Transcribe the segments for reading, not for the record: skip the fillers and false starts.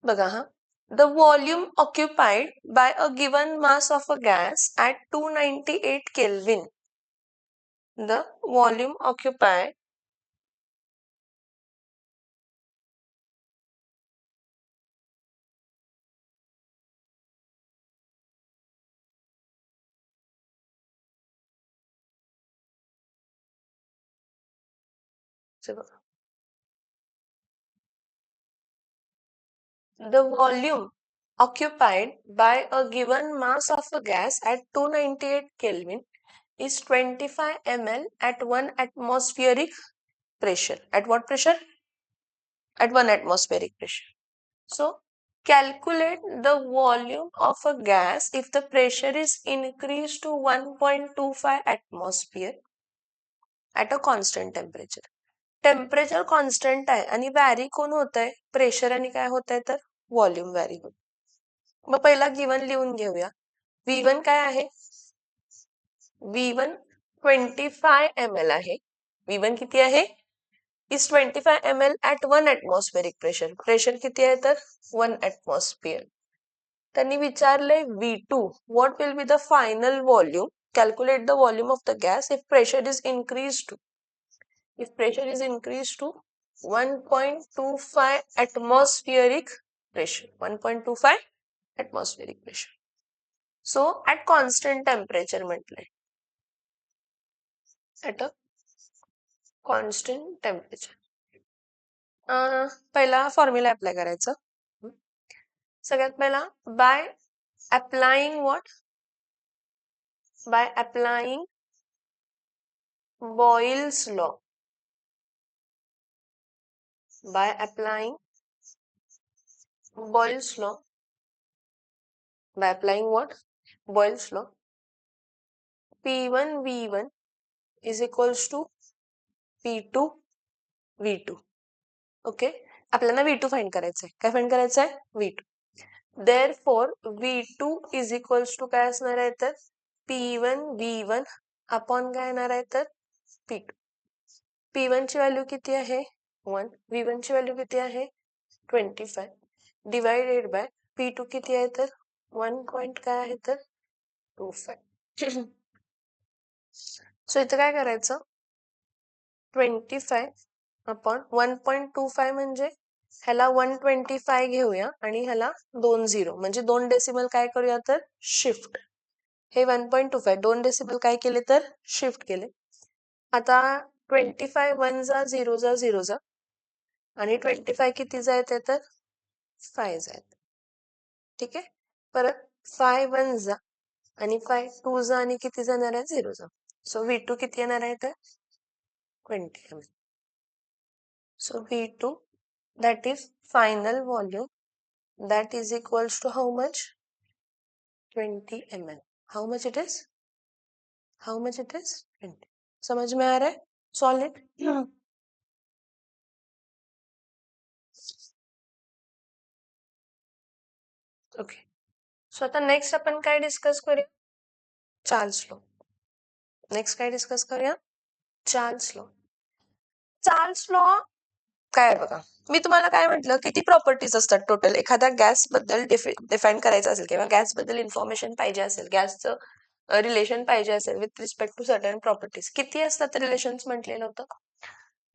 बघा हा, the volume occupied by a given mass of a gas at 298 Kelvin, the volume occupied the volume occupied by a given mass of a gas at 298 Kelvin is 25 ml at 1 atmospheric pressure. At what pressure? At 1 atmospheric pressure. So, calculate the volume of a gas if the pressure is increased to 1.25 atmosphere at a constant temperature. Temperature constant आहे आणि vary कोण होत आहे? Pressure आणि काय होत आहे तर व्हॉल्यूम व्हॅरी होत. मग पहिला गिवन लिहून घेऊया. V1 काय आहे? V1 25 ml आहे. V1 किती आहे? is 25 ml at 1 atmospheric pressure. Pressure किती आहे तर 1 atmosphere. त्यांनी विचारले V2 what will be the final volume? Calculate the volume of the gas if pressure is increased to 1.25 atmospheric pressure. 1.25 atmospheric pressure. So at constant temperature म्हटलंय. At a constant temperature. पहिला formula apply करायचा. सगळ्यात पहिला by applying what? By applying Boyle's law. By applying Boyle's law. By applying what? Boyle's law. P1 V1 is equals to P2 V2. Okay, आपल्याला V2 find करायचं आहे. काय find करायचं आहे? V2. Therefore V2 is equals to काय असणार आहे तर P1 V1 अपॉन काय येणार आहे तर P2. P1 ची व्हॅल्यू किती आहे? 1. V1 ची व्हॅल्यू किती आहे? 25 डिवाइडेड बाय P2 किती आहे तर 1 पॉइंट काय आहे तर 25. सो इथं काय करायचं? 25 अपॉन 1.25 म्हणजे ह्याला 125 घेऊया आणि ह्याला 20 म्हणजे 2 डेसिमल काय करूया तर शिफ्ट. हे 1.25 2 डेसिमल काय केले तर शिफ्ट केले. आता 25 1 जा 0 जा 0 जा आणि 25 किती जायत तर 5 जायत. ठीक आहे, परत 5 1 जा आणि 5 2 जा आणि किती जाणार आहे 0 जा. सो V2 किती येणार आहे तर 20 ml. So V2 that is final volume that is equals to how much? 20 ml. How much it is? How much it is? 20. समझ में आ रहा है? Solid. Okay. So आता next आपण काय डिस्कस करूया? Charles law. नेक्स्ट काय डिस्कस करूया? Charles law. चार्ल्स लॉ काय बघा, मी तुम्हाला काय म्हटलं, किती प्रॉपर्टीज असतात टोटल एखाद्या गॅस बद्दल डिफाईन करायचं असेल किंवा गॅस बद्दल इन्फॉर्मेशन पाहिजे असेल, गॅसचं रिलेशन पाहिजे असेल with respect to certain properties, किती असतात रिलेशन्स म्हटलेलं होतं?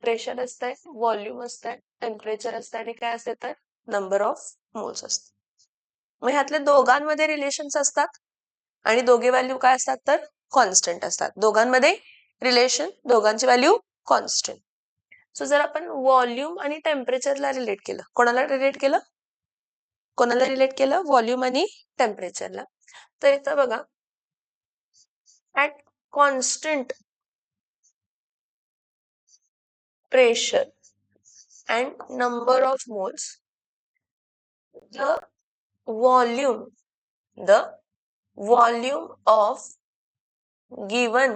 प्रेशर असतंय, व्हॉल्यूम असतंय, टेम्परेचर असतंय आणि काय असते तर नंबर ऑफ मोल्स असतात. मग ह्यातले दोघांमध्ये रिलेशन्स असतात आणि दोघे व्हॅल्यू काय असतात तर कॉन्स्टंट असतात. दोघांमध्ये रिलेशन, दोघांची व्हॅल्यू कॉन्स्टंट. सो जर आपण व्हॉल्यूम आणि टेम्परेचरला रिलेट केलं, कोणाला रिलेट केलं? कोणाला रिलेट केलं? व्हॉल्यूम आणि टेम्परेचरला. तर इथं बघा, at constant pressure and number of moles, the volume of given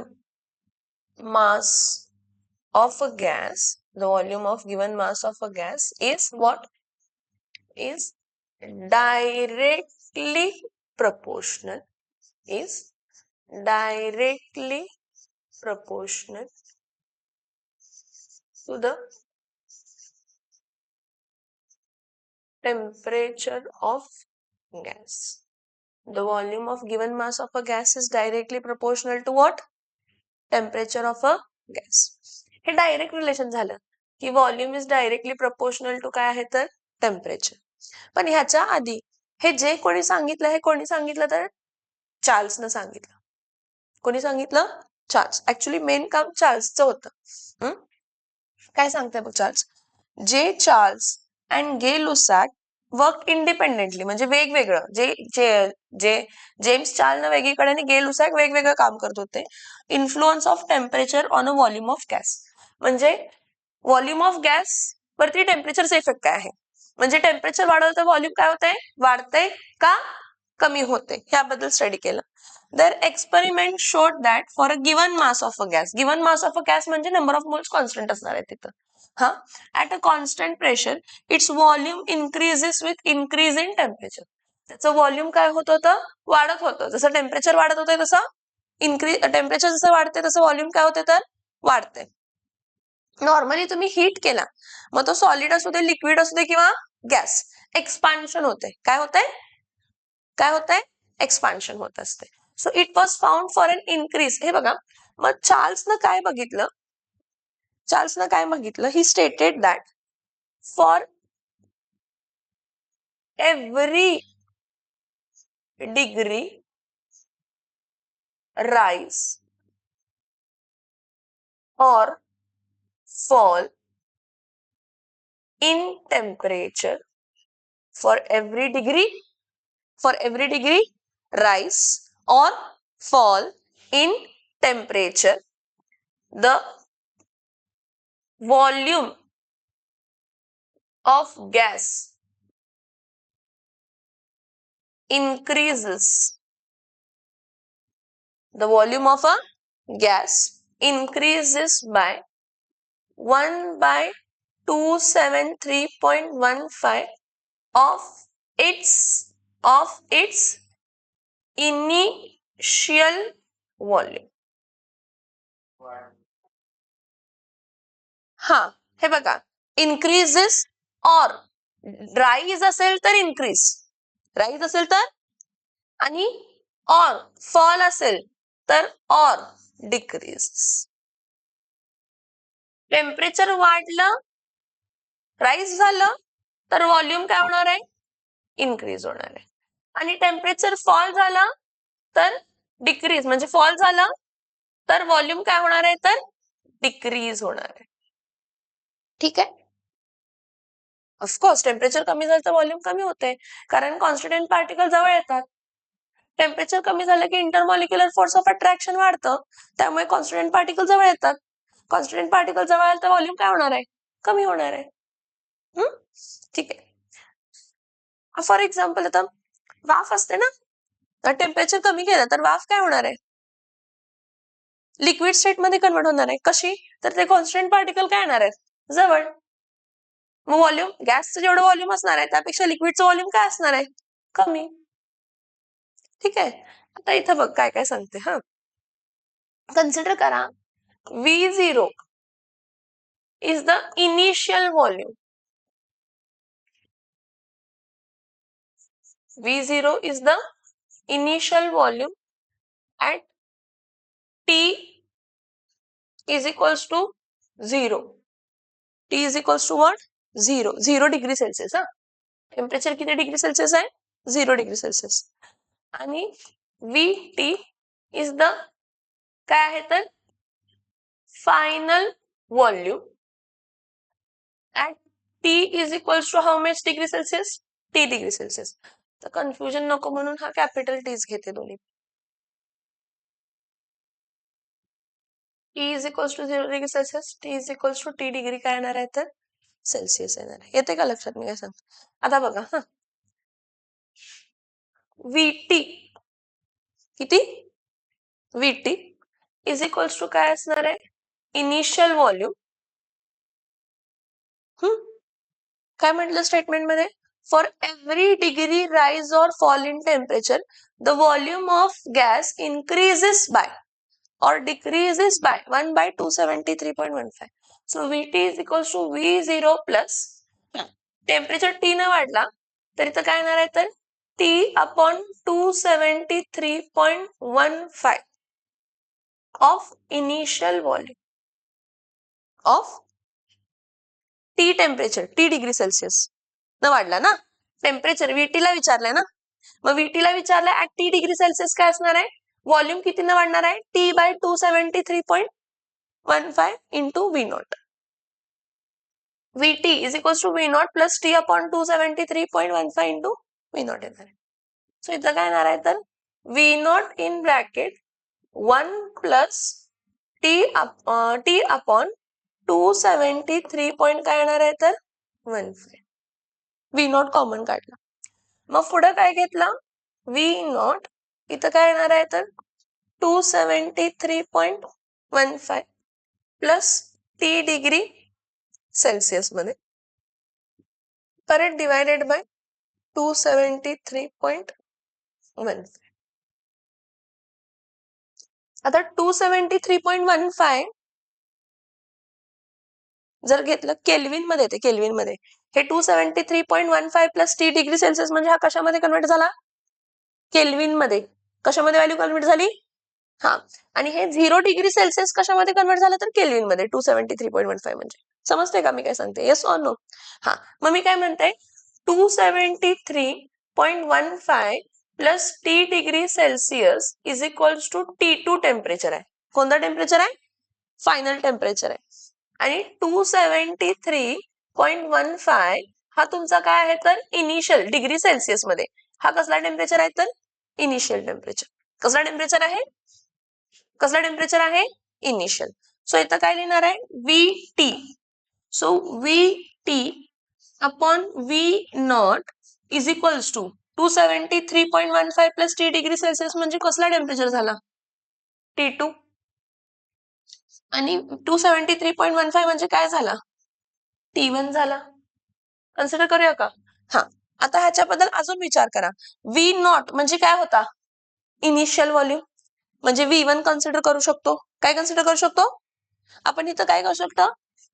mass of a gas, the volume of given mass of a gas is what? Is directly proportional, is directly proportional to the temperature of gas. The volume of given mass of a gas is directly proportional to what? Temperature of a gas. हे direct relation झालं की volume is directly proportional to काय आहे तर temperature. पण ह्याच्या आधी हे जे कोणी सांगितलं हे कोणी सांगितलं तर चार्ल्सनं सांगितलं. कोणी सांगितलं? चार्ल्स. ऍक्च्युली मेन काम चार्ल्सचं होतं. काय सांगताय बघ चार्ल्स? जे Charles and Gay Lussac work independently म्हणजे वेगवेगळं जे जे जे जेम्स चार्ल्सनं वेगळीकडे आणि गे लुसॅक वेगवेगळं काम करत होते. Influence of temperature on a volume of gas. म्हणजे व्हॉल्यूम ऑफ गॅस वरती टेम्परेचरचा इफेक्ट काय आहे? म्हणजे टेम्परेचर वाढवलं तर व्हॉल्यूम काय होतंय? वाढतंय का कमी होते? ह्याबद्दल स्टडी केलं. Their experiment showed that for a given mass of a gas म्हणजे नंबर ऑफ मोल्स कॉन्स्टंट असणार आहे तिथं. हा, at a constant pressure its volume increases with increase in temperature. त्याचं व्हॉल्यूम काय होत होतं? वाढत होतं. जसं टेम्परेचर वाढत होतंय तसं टेम्परेचर जसं वाढते तसं व्हॉल्यूम काय होते तर वाढते. नॉर्मली तुम्ही हीट केला मग तो सॉलिड असू दे लिक्विड असू दे किंवा गॅस एक्सपान्शन होते. काय होतंय? काय होतंय? एक्सपान्शन होत असते. So it was found for an increase. हे बघा मग चार्ल्सनं काय बघितलं? चार्ल्सनं काय बघितलं? He stated that for every degree rise or fall in temperature, for every degree rise or fall in temperature, the volume of gas increases. The volume of a gas increases by 1/273.15 of its initial volume. हा, हे बघा increases or rise असेल तर increase, rise असेल तर आणि or fall असेल तर or decreases. टेम्परेचर वाढलं राईज झालं तर व्हॉल्यूम काय होणार आहे? इन्क्रीज होणार आहे. आणि टेम्परेचर फॉल झालं तर डिक्रीज म्हणजे फॉल झालं तर व्हॉल्यूम काय होणार आहे तर डिक्रीज होणार आहे. ठीक आहे. ऑफकोर्स टेम्परेचर कमी झालं तर व्हॉल्यूम कमी होते कारण कॉन्स्टिट्युएंट पार्टिकल जवळ येतात. टेम्परेचर कमी झालं की इंटरमॉलिक्युलर फोर्स ऑफ अट्रॅक्शन वाढतं त्यामुळे कॉन्स्टिट्युएंट पार्टिकल जवळ येतात. कॉन्स्टिट्युएंट पार्टिकल जवळ आलं तर व्हॉल्यूम काय होणार आहे? कमी होणार आहे. ठीक आहे. फॉर एक्झाम्पल आता वाफ असते ना तर टेम्परेचर कमी केलं तर वाफ काय होणार आहे? लिक्विड स्टेट मध्ये कन्वर्ट होणार आहे. कशी? तर ते कॉन्स्टंट पार्टिकल काय येणार आहे जवळ. मग व्हॉल्यूम गॅसचं जेवढं व्हॉल्यूम असणार आहे त्यापेक्षा लिक्विडचं व्हॉल्यूम काय असणार आहे? कमी. ठीक आहे. आता इथं बघ काय काय सांगते. हा, कन्सिडर करा V0 is the initial volume. V0 is the initial volume at T is equals to 0. T is equals to what? 0. 0 degree Celsius. हा, टेम्परेचर किती डिग्री सेल्सिअस आहे? 0 डिग्री सेल्सिअस. आणि VT is the काय आहे तर final volume at T is equals to how much degree Celsius? T degree Celsius. तर confusion नको म्हणून हा कॅपिटल टीज घेते दोन्ही. T is equals to 0 degree Celsius, T is equals to T degree काय येणार आहे तर सेल्सिअस येणार आहे. येते का लक्षात मी काय सांगतो? आता बघा हा, VT किती? VT is equals to काय असणार आहे? Initial volume. काय म्हटलं स्टेटमेंट मध्ये? For every degree rise or fall in temperature the volume of gas increases by or decreases by 1/273.15. So VT is equals to V0 plus temperature T न वाढला तर इथं काय येणार आहे तर T/273.15 of initial volume of T temperature, T degree Celsius न वाढला ना टेम्परेचर, VT ला विचारलंय ना, मग VT ला विचारलंय ऍट टी डिग्री सेल्सिअस काय असणार आहे, व्हॉल्यूम किती न वाढणार आहे, T/273.15 into V0. VT is equals to V0 plus T/273.15 into V0 येणार आहे. सो इथं काय येणार आहे तर V0 in bracket 1 plus T/273 point काय येणार आहे तर 15. V0 कॉमन काढला, मग पुढे काय घेतला V0 इथं काय येणार आहे तर 273.15 प्लस T डिग्री सेल्सिअस मध्ये परत डिवायडेड बाय 273.15. आता 273.15 जर घेतलं केल्विन मध्ये, ते केल्विन मध्ये हे 273.15 प्लस T डिग्री सेल्सिअस म्हणजे हा कशामध्ये कन्वर्ट झाला, केल्विन मध्ये. कशामध्ये व्हॅल्यू कन्वर्ट झाली, हा, आणि हे 0 डिग्री सेल्सिअस कशामध्ये कन्वर्ट झालं तर केल्विन मध्ये 273.15 म्हणजे. समजते का मी काय सांगते, येस ऑर नो? हा, मग मी काय म्हणते 273.15 plus T degree Celsius is equals to T2 temperature आहे. कोणता टेम्परेचर आहे, फायनल टेम्परेचर आहे. आणि 273.15 हा तुमचा काय आहे तर इनिशियल डिग्री सेल्सिअस मध्ये, हा कसला टेम्परेचर आहे तर इनिशियल टेम्परेचर. कसला टेम्परेचर आहे, कसला टेम्परेचर आहे, इनिशियल. सो इथं काय लिहिणार आहे VT. So VT upon V0 is equals to 273.15 plus T degree Celsius म्हणजे कसला टेम्परेचर झाला, T2. आणि 273.15 म्हणजे काय झाला, T1 झाला. कन्सिडर करूया का, हा. आता ह्याच्याबद्दल अजून विचार करा, V0 म्हणजे काय होता, इनिशियल व्हॉल्यूम, म्हणजे V1 कन्सिडर करू शकतो. काय कन्सिडर करू शकतो आपण इथं, काय करू शकतो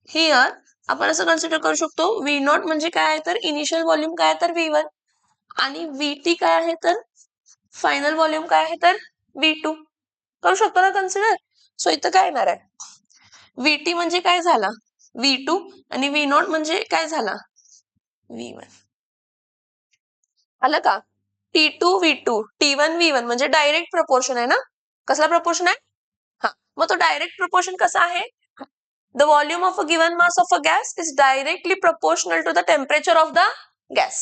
हिअर आपण असं कन्सिडर करू शकतो V0 म्हणजे काय आहे तर इनिशियल व्हॉल्यूम काय आहे तर V1 आणि VT काय आहे तर फायनल व्हॉल्यूम काय आहे तर V2. करू शकतो ना कन्सिडर. सो इथं काय येणार आहे VT म्हणजे काय झाला V2 आणि V0 म्हणजे काय झाला V1. आलं का, T2 V2 T1 V1 म्हणजे डायरेक्ट प्रपोर्शन आहे ना. कसला प्रपोर्शन आहे, हा, मग तो डायरेक्ट प्रपोर्शन कसा आहे, the volume of a given mass of a gas is directly proportional to the temperature of the gas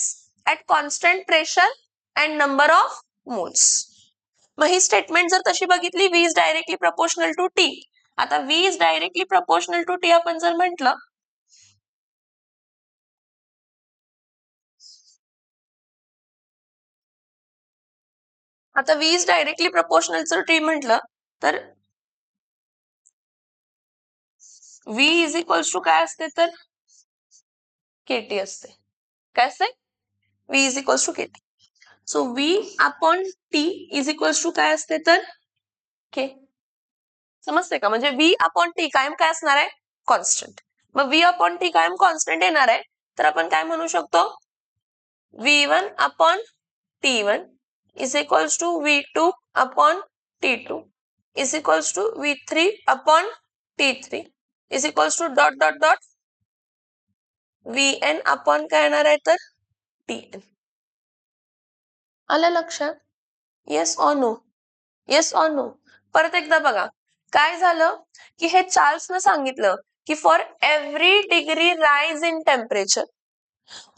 at constant pressure and number of moles. मग ही स्टेटमेंट जर तशी बघितली V is directly proportional to T. आता V is directly proportional to T आपण जर म्हटलं, आता V is directly proportional to T म्हटलं तर V इज इक्वल्स टू काय असते तर KT असते. काय असते, V is equals to KT. So V upon T is equals to काय असते तर K. समजते का, म्हणजे V अपॉन T कायम काय असणार आहे, कॉन्स्टंट. मग V अपॉन T कायम कॉन्स्टंट येणार आहे, तर आपण काय म्हणू शकतो V1 upon T1 is equals to V2 upon T2 is equals to V3 upon T3 is equals to dot dot dot Vn upon काय येणार आहे तर Tn. आलं लक्षात, yes or no, yes or no. परत एकदा बघा काय झालं की हे चार्ल्सनं सांगितलं की for every degree rise in temperature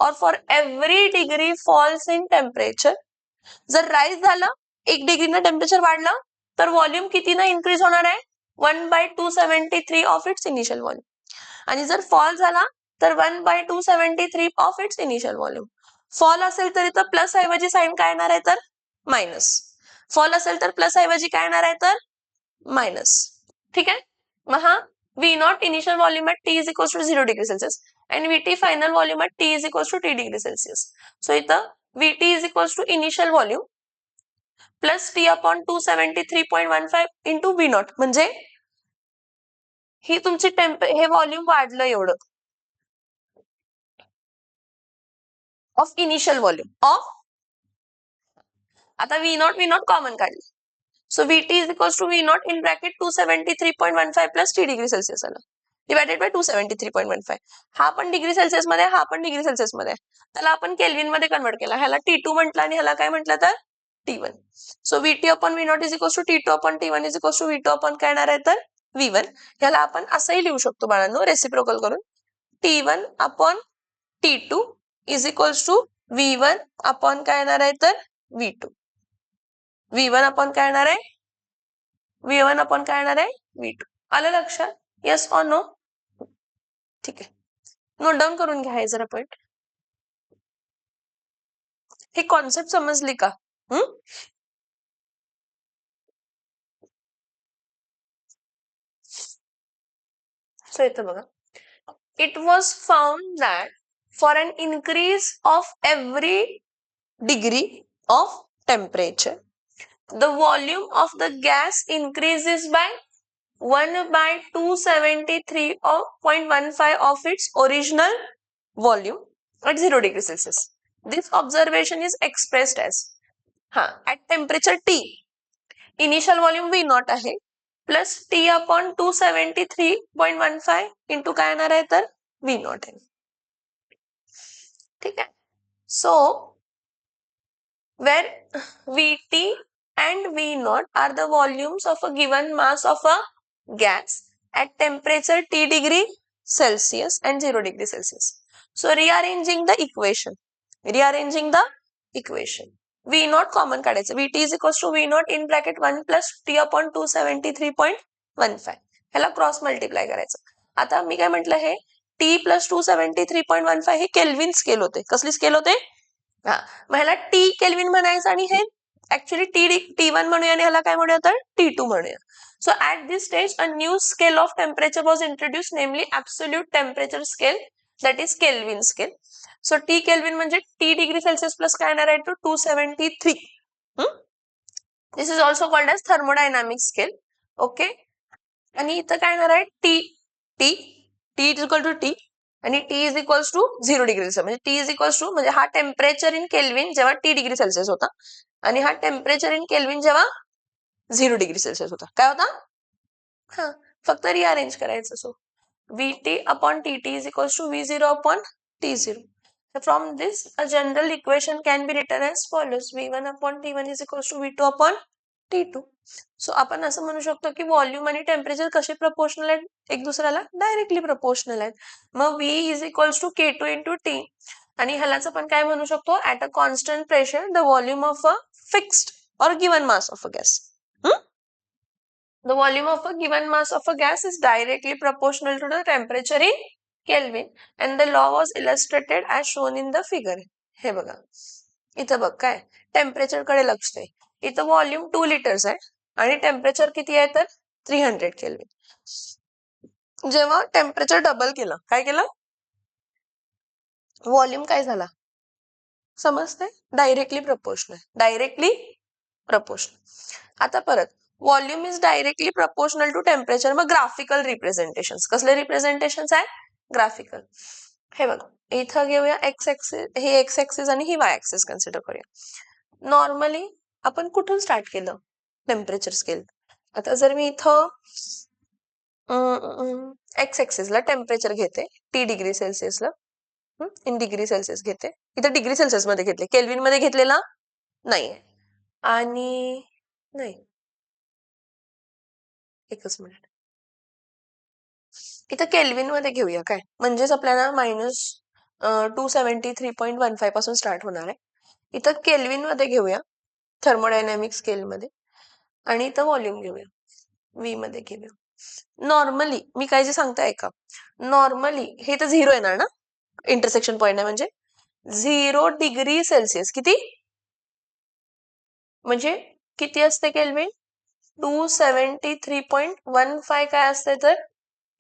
और for every degree falls in temperature, जर राइज झालं 1 डिग्रीनं टेम्परेचर वाढलं तर व्हॉल्यूम कितीनं इन्क्रीज होणार आहे 1/273 ऑफ इट्स इनिशियल व्हॉल्यूम. आणि जर फॉल झाला तर 1/273 of its initial volume. Fall असेल तर इथं प्लस ऐवजी साइन काय येणार आहे तर मायनस, फॉल असेल तर प्लस ऐवजी काय येणार आहे तर मायनस. ठीक आहे, मग हा V0 initial volume at T is equals to 0 degree Celsius and VT final volume at T is equals to T degree Celsius. So इथं VT is equals to initial volume plus T upon 273.15 into V0 म्हणजे ही तुमची हे volume वाढलं एवढं. Of initial volume of, आता V0 common काढले, so VT is equals to V0 in bracket 273.15 plus T degree Celsius आला divided by 273.15. हा पण डिग्री सेल्सिअस मध्ये, हा पण डिग्री सेल्सिअस मध्ये, त्याला आपण केल्विन मध्ये कन्वर्ट केला, ह्याला T2 म्हटलं आणि ह्याला काय म्हटलं तर T1. So VT upon V0 is equals to T2 upon T1 is equals to V2 upon काय येणार आहे तर V1. ह्याला आपण असंही लिहू शकतो बाळांनो रेसिप्रोकल करून, T1 upon T2 is equals to V1 upon काय येणार आहे तर V2. V1 अपॉन काय येणार आहे, V1 अपॉन काय येणार आहे V2. आलं लक्षात? Yes or no? ठीक आहे, नोट डाऊन करून घ्या हे जरा पॉइंट. हे कॉन्सेप्ट समजली का? सो इथं बघा, it was found that for an increase of every degree of temperature the volume of the gas increases by 1 by 273.15 of its original volume at 0 degree Celsius. This observation is expressed as at temperature T, initial volume V0 आहे plus T upon 273.15 into काय येणार आहे तर V0 आहे. ठीक आहे. So where VT and V0 are the volumes of a given mass of a gas at temperature T degree Celsius and 0 degree Celsius. So rearranging the equation, V0 common काढायचं, VT is equals to V0 in bracket 1 plus T upon 273.15 ह्याला cross multiply करायचं. आता मी काय म्हटलं, हे T plus 273.15 हे kelvin scale होते. कसली स्केल होते? मग ह्याला टी केल्विन म्हणायचं आणि हे ऍक्च्युअली T1 म्हणूया आणि ह्याला काय म्हणूया तर T2 म्हणूया. So at this stage a new scale of temperature was introduced, namely absolute temperature scale, that is Kelvin scale. So T Kelvin म्हणजे T degree Celsius plus काय येणार आहे to 273. This is also called as thermodynamic scale. Okay. आणि इथं काय येणार आहे T is equal to T आणि T is equals to 0 degree Celsius, म्हणजे T इज इक्वल्स टू म्हणजे हा टेम्परेचर इन केल्विन जेव्हा T डिग्री सेल्सिअस होता आणि हा टेम्परेचर इन केल्विन जेव्हा 0 डिग्री सेल्सिअस होता. काय होता? फक्त रिअरेंज करायचं. So VT upon TT is equals to V0 upon T0. From this a general equation can be written as follows: V1 upon T1 is equals to V2 upon T2. So आपण असं म्हणू शकतो की volume आणि temperature कसे proportional आहेत एक दुसऱ्याला? डायरेक्टली प्रपोर्शनल आहेत. मग V is equals to K2 into T आणि ह्यालाच आपण काय म्हणू शकतो? At a constant pressure the volume of a fixed or given mass of a gas. The volume of a given mass of a gas is directly proportional to the temperature in Kelvin and the law was illustrated as shown in the figure. हे बघा, इथं बघ काय temperature कडे लक्ष दे. इथं volume 2 litres आहे आणि टेम्परेचर किती आहे तर 300 केल्विन. जेव्हा टेम्परेचर डबल केलं, काय केलं? व्हॉल्यूम काय झाला समजते? Directly proportional. आता परत volume is directly proportional to temperature. मग ग्राफिकल रिप्रेझेंटेशन, कसले रिप्रेझेंटेशन आहे? ग्राफिकल. हे बघा, इथं घेऊया एक्स ऍक्सिस, हे एक्स ऍक्सिस आणि ही वाय ऍक्सिस कन्सिडर करूया. नॉर्मली आपण कुठून स्टार्ट केलं टेम्परेचर स्केल? आता जर मी इथं एक्स ऍक्सिसला टेम्परेचर घेते T डिग्री सेल्सिअसला, इन डिग्री सेल्सिअस घेते, इथं डिग्री सेल्सिअस मध्ये घेतले, केल्विन मध्ये घेतलेला नाहीये. आणि नाही, एकच मिनिट, इथं केल्विन मध्ये घेऊया काय, म्हणजेच आपल्याला -273.15 पासून स्टार्ट होणार आहे. इथं केल्विन मध्ये घेऊया थर्मोडायनॅमिक स्केल मध्ये आणि इथं व्हॉल्यूम घेऊया V मध्ये घेऊया. नॉर्मली मी काय जे सांगताय का, नॉर्मली हे तर 0 येणार ना, इंटरसेक्शन पॉइंट आहे म्हणजे 0 डिग्री सेल्सिअस. किती म्हणजे किती असते केल्विन? 273.15 काय असते तर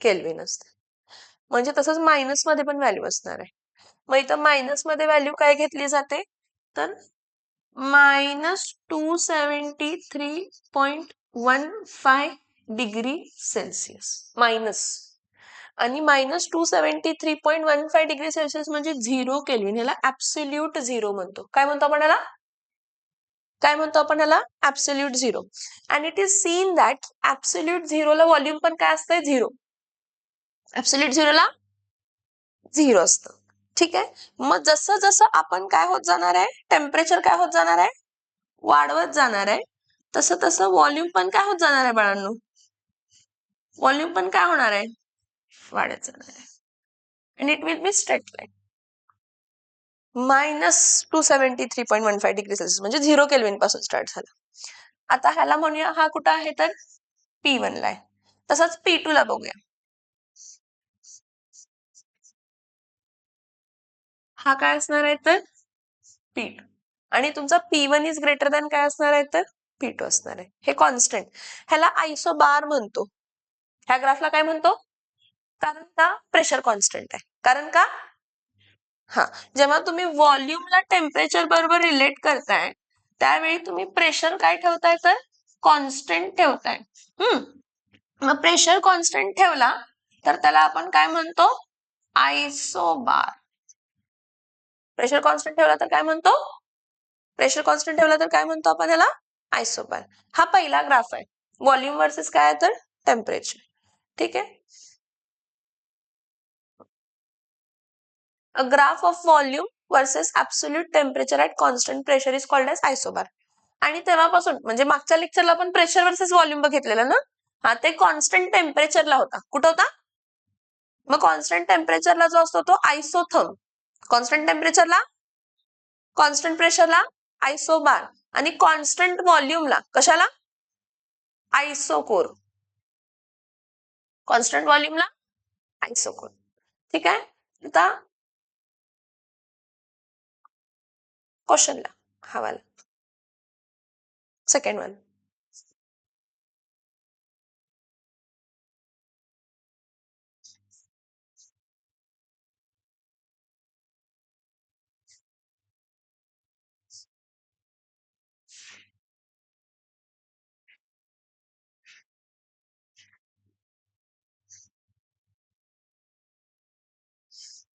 केल्विन असते. म्हणजे तसंच मायनस मध्ये पण व्हॅल्यू असणार आहे. मग इथं मायनस मध्ये व्हॅल्यू काय घेतली जाते तर -273.15 डिग्री सेल्सिअस मायनस. आणि -273.15 डिग्री सेल्सिअस म्हणजे 0 केल्विन. ह्याला ऍब्सोल्यूट झिरो म्हणतो. काय म्हणतो आपण ह्याला? काय म्हणतो आपण ह्याला? Absolute zero. And it is seen that absolute झिरोला व्हॉल्यूम पण काय असतंय? झिरो. ऍब्सोल्यूट झिरोला झिरो असतं. ठीक आहे. मग जसं जसं आपण काय होत जाणार आहे, टेम्परेचर काय होत जाणार आहे, वाढवत जाणार आहे, तसं तसं व्हॉल्यूम पण काय होत जाणार आहे बाळांनो? व्हॉल्यूम पण काय होणार आहे? वाढत जाणार आहे. And it will be straight line. -273.15 degree Celsius म्हणजे 0 केल्विन पासून स्टार्ट झाला. आता ह्याला म्हणूया, हा कुठं आहे तर P1 ला आहे. तसंच P2 ला बघूया. हा काय असणार आहे तर P2. आणि तुमचा P1 इज ग्रेटर दॅन काय असणार आहे तर P2 असणार आहे. हे कॉन्स्टंट. ह्याला आयसोबार म्हणतो. ह्या ग्राफला काय म्हणतो? कारण का प्रेशर कॉन्स्टंट आहे. कारण का? हा, जेव्हा तुम्ही व्हॉल्यूमला टेम्परेचर बरोबर रिलेट करताय त्यावेळी तुम्ही प्रेशर काय ठेवताय तर कॉन्स्टंट ठेवताय. मग प्रेशर कॉन्स्टंट ठेवला तर त्याला आपण काय म्हणतो? आयसोबार. प्रेशर कॉन्स्टंट ठेवला तर काय म्हणतो? प्रेशर कॉन्स्टंट ठेवला तर काय म्हणतो आपण याला? आयसोबार. हा पहिला ग्राफ आहे. व्हॉल्यूम वर्सेस काय तर टेम्परेचर. ठीक आहे. A graph of volume versus absolute temperature at constant pressure is called as isobar. आणि तेव्हापासून म्हणजे मागच्या लेक्चरला आपण प्रेशर वर्सेस व्हॉल्यूम बघितलेलं ना, हा ते कॉन्स्टंट टेम्परेचरला होता. कुठं होता? मग कॉन्स्टंट टेम्परेचरला जो असतो तो आयसोथर्म, कॉन्स्टंट टेम्परेचरला, कॉन्स्टंट प्रेशरला आयसोबार आणि कॉन्स्टंट व्हॉल्यूमला कशाला? आयसोकोर. कॉन्स्टंट व्हॉल्यूमला आयसोकोर. ठीक आहे. आता क्वेश्चनला हवाला second one.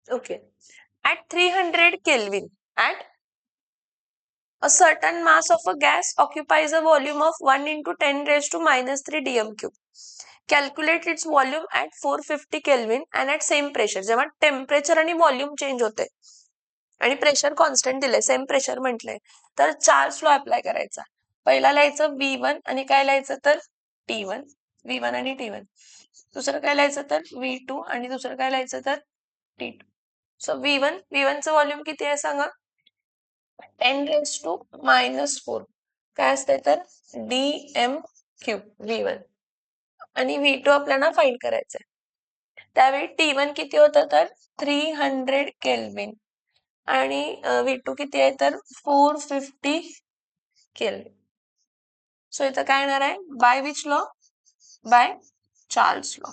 Okay. At 300 Kelvin, at a certain mass of a gas occupies a volume of 1 into 10 raised to minus 3 dm cube. Calculate its volume at 450 Kelvin and at same pressure. जेव्हा temperature आणि volume change होते आणि pressure constant दिले, same pressure म्हटलंय, तर Charles law apply करायचा. पहिला लिहायचं V1 आणि काय लिहायचं तर T1, V1 आणि T1. दुसरं काय लिहायचं तर V2 आणि दुसरं काय लिहायचं तर T2. सो V1 चं व्हॉल्यूम किती आहे सांगा? 10 raised to minus 4. काय असते तर dm क्यूब V1. आणि V2 आपल्याला फाइंड करायचंय. त्यावेळी T1 किती होतं तर 300 केल्विन आणि V2 किती आहे तर 450 केल्विन. सो इथं काय येणार आहे? By which law? By Charles law.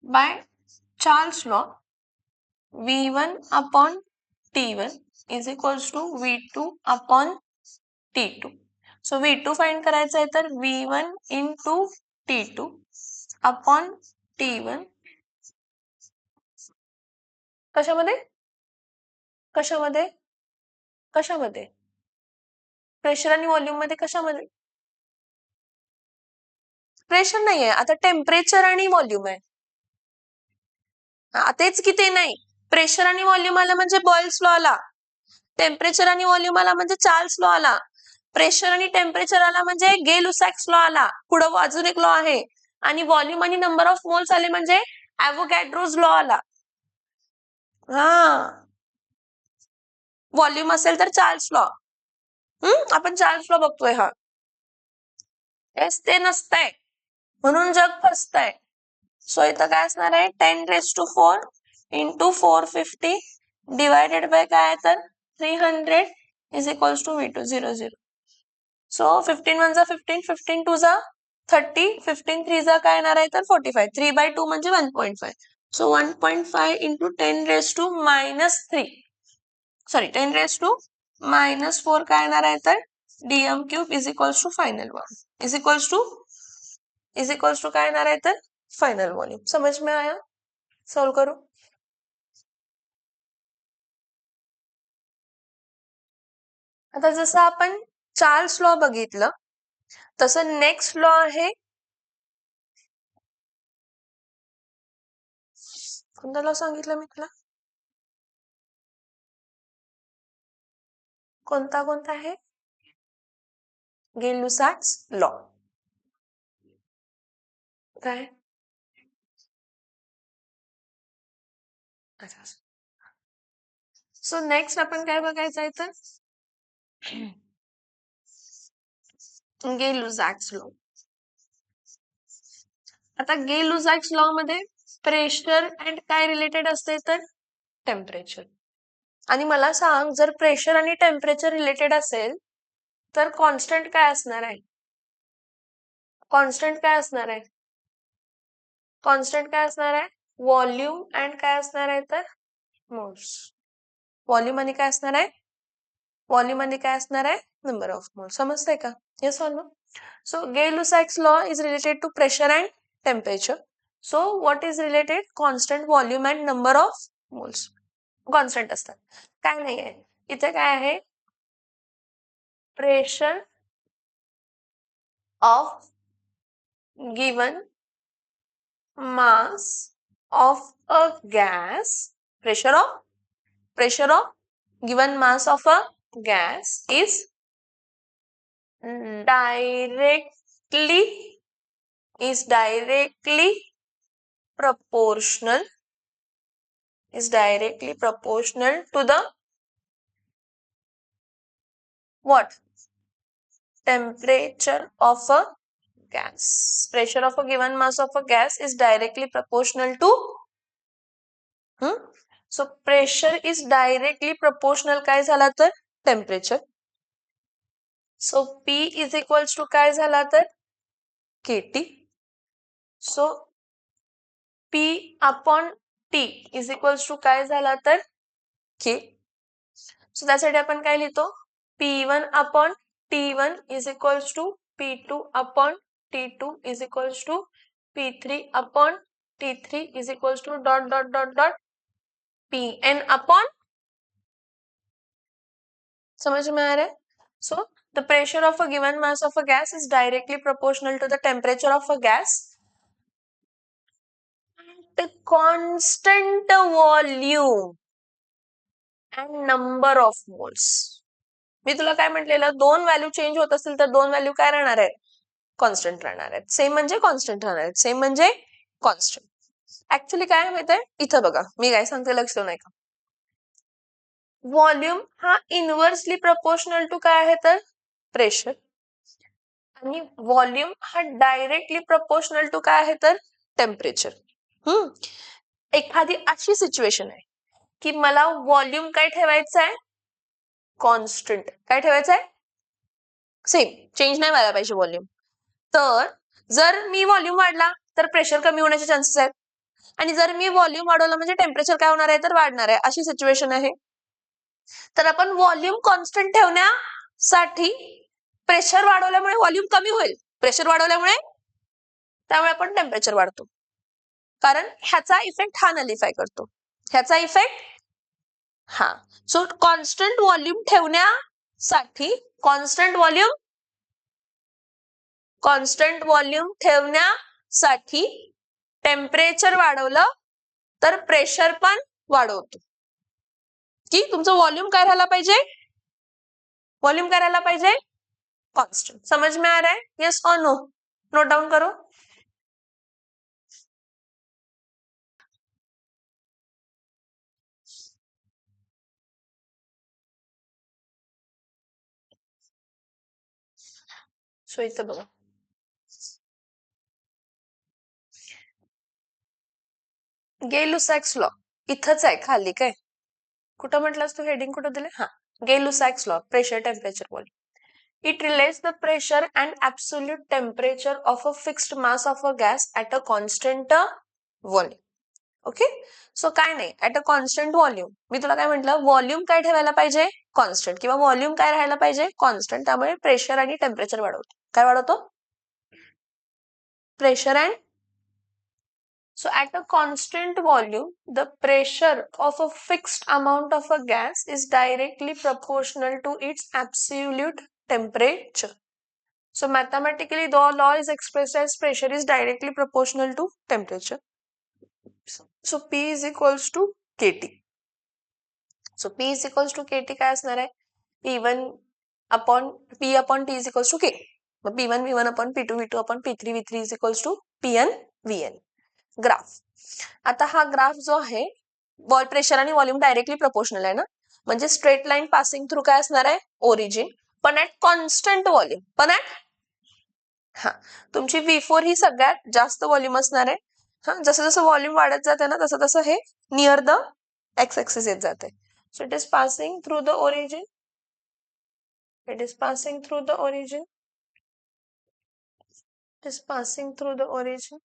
By Charles law V1 upon T1 is equals to V2 upon T2. So V2 find करायचं आहे तर V1 into T2 upon T1. कशामध्ये? कशामध्ये? कशामध्ये? प्रेशर आणि व्हॉल्यूम मध्ये कशामध्ये? प्रेशर नाहीये, आता टेम्परेचर आणि व्हॉल्यूम आहे. तेच की ते नाही. प्रेशर आणि व्हॉल्यूम आला म्हणजे बॉयल्स लॉ आला. टेम्परेचर आणि व्हॉल्यूम आला म्हणजे चार्ल्स लॉ आला. प्रेशर आणि टेम्परेचर आला म्हणजे गे-लुसॅक्स लॉ आला. पुढं अजून एक लॉ आहे. आणि व्हॉल्यूम आणि नंबर ऑफ मोल्स आले म्हणजे ॲव्होगॅड्रोज लॉ आला. हा, व्हॉल्यूम असेल तर चार्ल्स लॉ. आपण चार्ल्स लॉ बघतोय. हा तेच ते नसतंय म्हणून जग फसतंय. सो इथं काय असणार आहे? 10 raised to 4 into 450 divided by काय तर 300 is equals to V2 0 0. So 15 1 जा 15, 15 2 जा 30, 15 3 जा काय येणार आहे तर 45. 3/2 म्हणजे 1.5. So 1.5 into 10 raised to minus 3. Sorry 10 raised to minus 4 काय येणार आहे तर dm cube is equals to final one. is equals to काय येणार आहे तर फाइनल वॉल्यूम। समझ में आया? सॉल्व करो। आता जसं आपण चार्ल्स लॉ बघितलं तसं नेक्स्ट लॉ आहे, कोणता लॉ सांगितलं मी तुला? कोणता कोणता आहे? गे-लुसाक्स लॉ. काय? अच्छा. सो नेक्स्ट आपण काय बघायचं आहे तर गे-लुसाक्स लॉ. आता गे-लुसाक्स लॉ मध्ये प्रेशर अँड काय रिलेटेड असते तर टेम्परेचर. आणि मला सांग, जर प्रेशर आणि टेम्परेचर रिलेटेड असेल तर कॉन्स्टंट काय असणार आहे? कॉन्स्टंट काय असणार आहे? कॉन्स्टंट काय असणार आहे? व्हॉल्यूम अँड काय असणार आहे तर मोल्स. व्हॉल्यूम आणि काय असणार आहे? व्हॉल्यूम आणि काय असणार आहे? Number of moles. समजतंय का? Yes or no? So Gay Lussac's law is related to pressure and temperature. So what is related? Constant, volume and number of moles. Constant असतात. काय नाही आहे इथे, काय आहे? Pressure of given mass of a gas, pressure of given mass of a gas is directly proportional to the what? Temperature of a gas. Pressure of a given mass of a gas is directly proportional to so pressure is directly proportional काय झाला तर temperature. So P is equals to काय झाला तर KT. So P upon T is equals to काय झाला तर K. So त्यासाठी आपण काय लिहितो? P1 upon T1 is equals to P2 upon T2 is equals to P3 upon T3 is equals to dot Pn upon. समझ में आ रहा है? So the pressure of a given mass of a gas is directly proportional to the temperature of a gas at a constant volume and number of moles. मी तुला काय म्हटलेलं, दोन value change होत असतील तर दोन व्हॅल्यू काय राहणार आहेत? कॉन्स्टंट राहणार आहेत. सेम म्हणजे कॉन्स्टंट राहणार आहेत. सेम म्हणजे कॉन्स्टंट. ऍक्च्युली काय माहितीये, इथं बघा मी काय सांगते लक्ष देऊ नाही का? व्हॉल्यूम हा इनवर्सली प्रपोर्शनल टू काय आहे तर प्रेशर, आणि व्हॉल्यूम हा डायरेक्टली प्रपोर्शनल टू काय आहे तर टेम्परेचर. एखादी अशी सिच्युएशन आहे की मला व्हॉल्यूम काय ठेवायचं आहे? कॉन्स्टंट. काय ठेवायचं आहे? सेम, चेंज नाही व्हायला पाहिजे व्हॉल्यूम. तर जर मी व्हॉल्यूम वाढला तर प्रेशर कमी होण्याचे चान्सेस आहेत, आणि जर मी व्हॉल्यूम वाढवलं म्हणजे टेम्परेचर काय होणार आहे तर वाढणार आहे. अशी सिच्युएशन आहे. तर आपण व्हॉल्यूम कॉन्स्टंट ठेवण्यासाठी प्रेशर वाढवल्यामुळे व्हॉल्यूम कमी होईल, प्रेशर वाढवल्यामुळे त्यामुळे आपण टेम्परेचर वाढतो, कारण ह्याचा इफेक्ट हा नलिफाय करतो. ह्याचा इफेक्ट हा. सो कॉन्स्टंट व्हॉल्यूम ठेवण्यासाठी कॉन्स्टंट व्हॉल्यूम ठेवण्यासाठी टेम्परेचर वाढवलं तर प्रेशर पण वाढवतो. की तुमचं व्हॉल्यूम काय राहायला पाहिजे? व्हॉल्यूम काय राहायला पाहिजे? कॉन्स्टंट. समझ में आ रहा है? यस और नो? नोट डाउन करो. सो इथं बघा, गे-लुसाक्स लॉ इथंच आहे खाली. काय कुठं म्हटलंस तू? हेडिंग कुठं दिले? हा, Gay Lussac's law, pressure, temperature, volume. It relates the pressure and absolute temperature of a fixed mass of a gas at a constant volume. Okay. So काय नाही, ऍट अ कॉन्स्टंट व्हॉल्यूम. मी तुला काय म्हटलं, व्हॉल्यूम काय ठेवायला पाहिजे? कॉन्स्टंट, किंवा volume काय राहायला पाहिजे? कॉन्स्टंट. त्यामुळे प्रेशर आणि टेम्परेचर वाढवतो. काय वाढवतो? Pressure and So at a constant volume, the pressure of a fixed amount of a gas is directly proportional to its absolute temperature. So mathematically, the law is expressed as pressure is directly proportional to temperature. So P is equals to KT. So P is equals to KT काय असणार आहे? P1 upon P upon T is equals to K. मग P1 V1 upon P2 V2 upon P3 V3 is equals to Pn Vn. Graph. आता हा graph जो आहे ball pressure आणि volume directly proportional आहे ना, म्हणजे स्ट्रेट लाईन पासिंग थ्रू काय असणार आहे? ओरिजिन, पण ऍट कॉन्स्टंट व्हॉल्यूम. पण ऍट तुमची V4 ही सगळ्यात जास्त व्हॉल्यूम असणार आहे. जसं जसं व्हॉल्यूम वाढत जाते ना, तसं तसं हे नियर द एक्स एक्सिस येत जाते. So it is passing through the origin. It is passing through the origin. It is passing through the origin.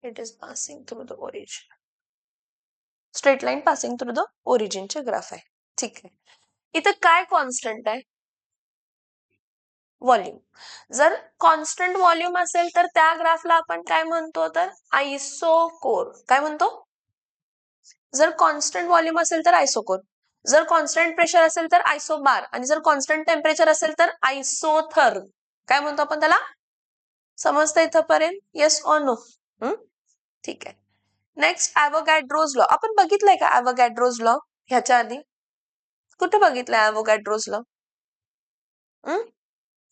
It is passing through the origin. Straight line passing through the origin चे graph आहे. ठीक आहे. इथं काय constant आहे? Volume. जर constant volume असेल तर त्या ग्राफला आपण काय म्हणतो? तर आयसोकोर. काय म्हणतो? जर कॉन्स्टंट व्हॉल्यूम असेल तर आयसोकोर. जर कॉन्स्टंट प्रेशर असेल तर आयसोबार. आणि जर कॉन्स्टंट टेम्परेचर असेल तर आयसोथर्म. काय म्हणतो आपण त्याला? समजतं इथंपर्यंत? Yes or no? ठीक आहे. Next Avogadro's law. आपण बघितलंय का ॲव्होगॅड्रोज लॉ ह्याच्या आधी? कुठे बघितलंय ॲव्होगॅड्रोज लॉ?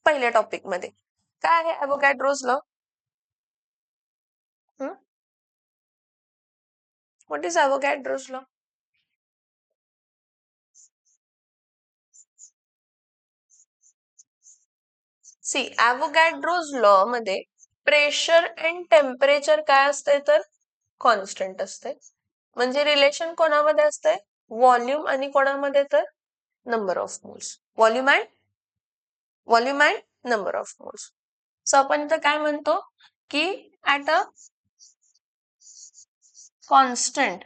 पहिल्या टॉपिक मध्ये. काय आहे Avogadro's law? What is Avogadro's law? See Avogadro's law मध्ये प्रेशर अँड टेम्परेचर काय असते? तर कॉन्स्टंट असते. म्हणजे रिलेशन कोणामध्ये असते? व्हॉल्यूम आणि कोणामध्ये? तर number of moles. Volume and number of moles. So आपण तर काय म्हणतो की at a constant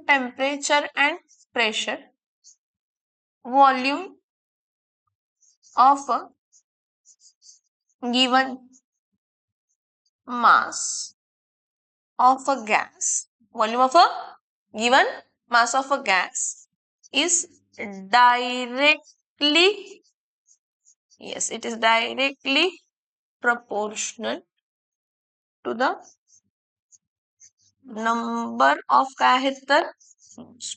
temperature and pressure, volume of a given mass of a gas, volume of a given mass of a gas is directly, yes, it is directly proportional to the number of काय आहेत तर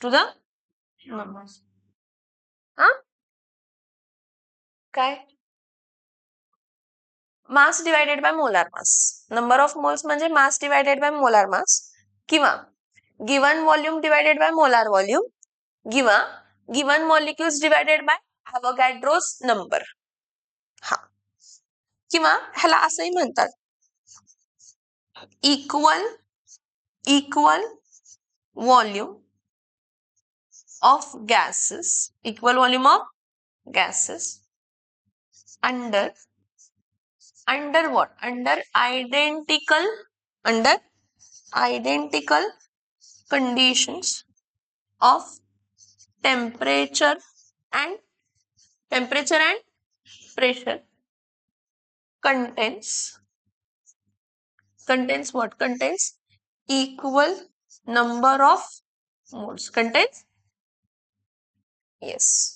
to the numbers. काय? Mass divided by molar mass. Number of moles म्हणजे mass divided by molar mass, किंवा given volume divided by molar volume, किंवा given molecules divided by Avogadro's number. किंवा ह्याला असंही म्हणतात equal volume of gases, equal volume of gases under what? Under identical conditions of temperature and pressure contains what? Contains equal number of moles. Contains, yes,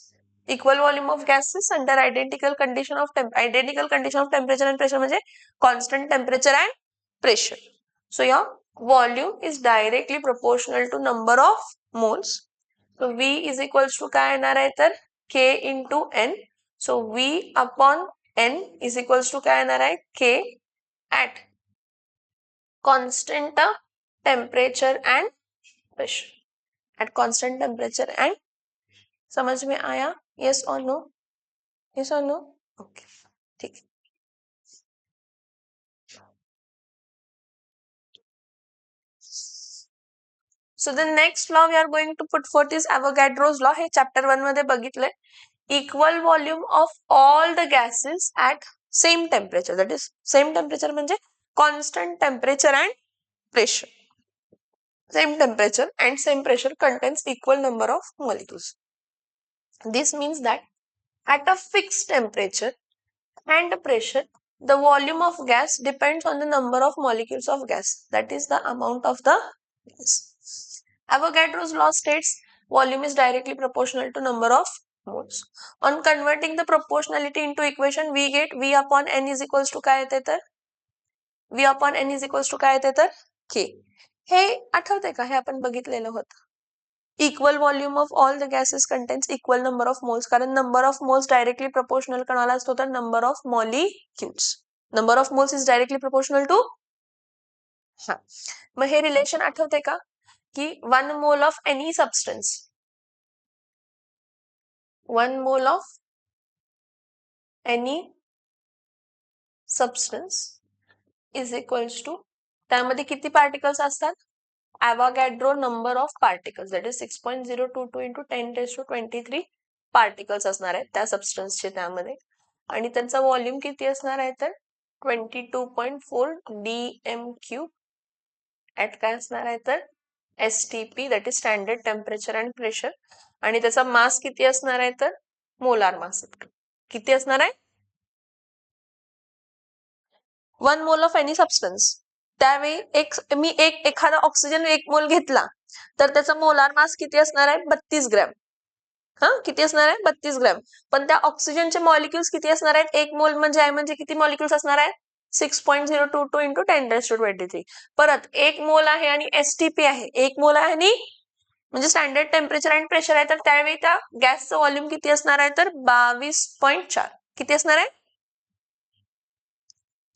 equal volume of gases under identical condition of temperature and pressure म्हणजे constant temperature and pressure. So your volume is directly proportional to number of moles. So V is equals to काय येणार आहे तर K into N. So V upon N is equals to काय येणार आहे? K at constant temperature and pressure. At constant temperature and, समझ में आया? Yes or no? Yes or no? Okay. ठीक. So the next law we are going to put forth is Avogadro's law. हे chapter 1 मध्ये बघितलंय. Equal volume of all the gases at same temperature. That is same temperature म्हणजे constant temperature and pressure. Same temperature and same pressure contains equal number of molecules. This means that at a fixed temperature and pressure, the volume of gas depends on the number of molecules of gas, that is the amount of the gas. Avogadro's law states volume is directly proportional to number of moles. On converting the proportionality into equation, we get V upon N is equals to काय येते तर V upon N is equals to काय येते तर K. हे आठवते का? हे आपण बघितलेलं होतं. Equal volume of all the gases contains equal number of moles, कारण number of moles directly proportional कोणाला असतो तर number of molecules. Number of moles is directly proportional to हा. मग हे रिलेशन आठवते का की 1 mole of any substance, 1 mole of any substance is equals to त्यामध्ये किती पार्टिकल्स असतात? Avogadro number of particles, that is 6.022 into 10 raised to 23 particles असणार आहेत त्या सबस्टन्सचे त्यामध्ये, आणि त्यांचा व्हॉल्यूम किती असणार आहे तर 22.4 dm³ ऍट काय असणार आहे तर STP, that is standard temperature and pressure, आणि त्याचा मास किती असणार आहे तर मोलार मास किती असणार आहे 1 मोल ऑफ एनी सबस्टन्स. त्यावेळी मी एखादा ऑक्सिजन 1 मोल घेतला तर त्याचा मोलार मास किती असणार आहे 32 ग्रॅम. किती असणार आहे 32 ग्रॅम. पण त्या ऑक्सिजनचे मॉलिक्युल्स किती असणार आहेत 1 मोल म्हणजे किती मॉलिक्युल्स असणार आहेत 6.022 into 10 raised to 23. परत 1 मोल आहे आणि STP आहे, 1 मोल आहे आणि म्हणजे स्टँडर्ड टेम्परेचर अँड प्रेशर आहे, तर त्यावेळी त्या गॅसचं व्हॉल्यूम किती असणार आहे तर 22.4. किती असणार आहे?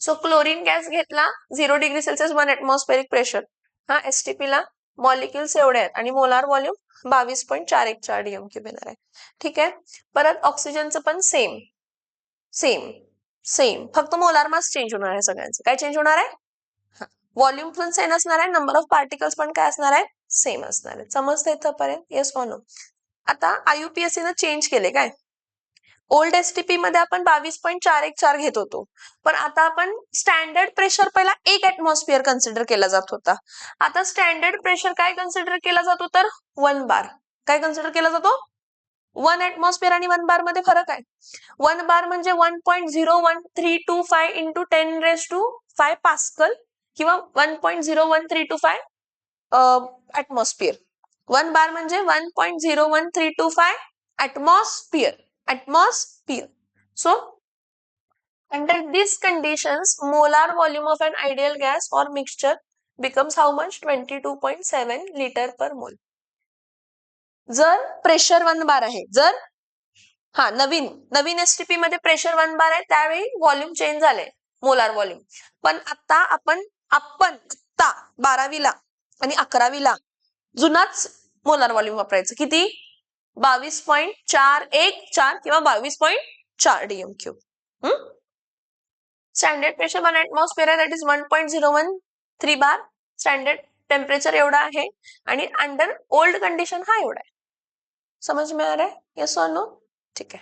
सो क्लोरीन गॅस घेतला 0 degree Celsius 1 atmospheric pressure, STP ला मॉलिक्युल्स एवढे आहेत आणि मोलार व्हॉल्यूम 22.414 dm³ येणार आहे. ठीक आहे. परत ऑक्सिजनचं पण सेम सेम सेम, फक्त मोलार मास चेंज होणार आहे सगळ्यांचं. काय चेंज होणार आहे? व्हॉल्यूम पण सेम असणार आहे, नंबर ऑफ पार्टिकल्स पण काय असणार आहे सेम असणार आहे. समजतं इथंपर्यंत? Yes or no? आता IUPAC ने चेंज केले काय, ओल्ड STP मध्ये आपण 22.414 घेत होतो, पण आता आपण स्टँडर्ड प्रेशर पहिला 1 ऍटमॉस्फिअर कन्सिडर केला जात होता. आता स्टँडर्ड प्रेशर काय कन्सिडर केला जातो तर 1 बार. काय कन्सिडर केला जातो? 1 ऍटमॉस्फिअर आणि 1 बार मध्ये फरक आहे. 1 बार म्हणजे 1.01325 into 10 raised to 5 पास्कल किंवा 1.01325 ऍटमॉस्फिअर. 1 बार म्हणजे 1.01325 atmosphere. So under these conditions, molar volume of an ideal gas or mixture becomes how much? 22.7 liter per mole. जर प्रेशर 1 बार आहे, जर नवीन STP मध्ये प्रेशर 1 बार आहे, त्यावेळी व्हॉल्यूम चेंज झाले मोलार व्हॉल्यूम. पण आता आपण 12वीला आणि 11वीला जुनाच मोलार व्हॉल्यूम वापरायचं. किती? 22.414 किंवा 22.4 dm³. स्टँडर्ड प्रेशर 1 ऍटमॉस्फिअर आहे, that is 1.013 bar. Standard temperature एवढा आहे आणि अंडर ओल्ड कंडिशन हा एवढा आहे. समझ में आ रहा है? यस और नो? ठीक है.